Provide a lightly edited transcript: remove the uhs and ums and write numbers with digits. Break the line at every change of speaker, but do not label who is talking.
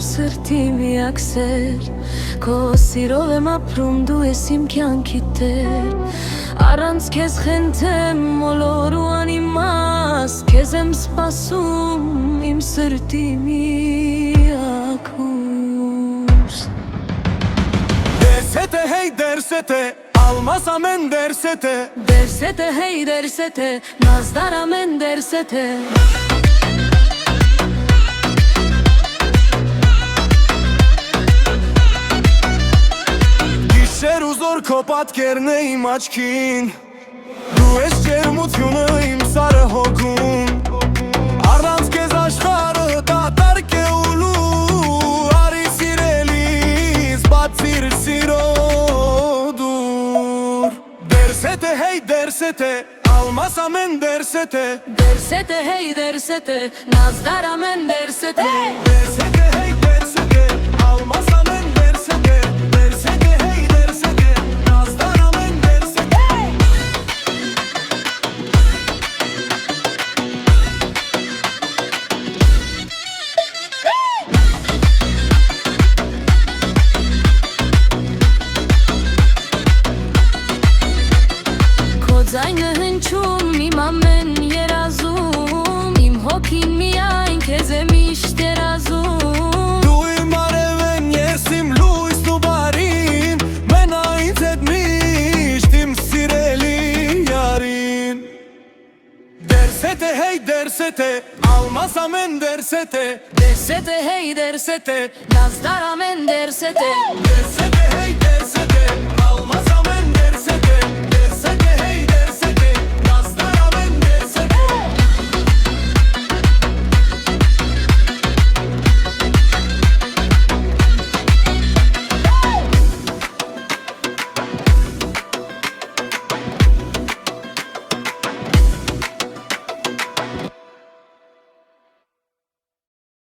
սրտի միակ սեր Քո սիրով եմ ապրում դու ես իմ կյանքի տեր Առանց քեզ խենթեմ մոլոր ու անիմաս Քեզ եմ սպասում իմ սրտի միակ հույս
Դերսեթե հեյ դերսեթե Almaz amen dersete
Dersete hey dersete Nazdar amen dersete
Գիշեր ու զոր քո պատկերն է իմ աչքին Դու ես ջերմությունը իմ սարը հոգում Առանց քեզ աշխարհը դատարկ է ուլու Արի սիրելիս բացիր սիրո դուր Դերսեթե հեյ դերսեթե Almaz amen dersete
Dersete hey dersete Nazdar amen dersete
Dersete hey dersete Almaz amen dersete Dersete hey dersete Nazdar amen dersete
Քո ձայնը հնչում իմ ամեն երազում Իմ հոգին միայն քեզ է միշտ երազում
Դու իմ արևեն, ես իմ լույսն ու բարին Մենա ինձ հետ միշտ իմ սիրելի յարին Դերսեթե հեյ դերսեթե Almaz amen dersete
Dersete hey dersete Nazdar amen dersete
Dersete hey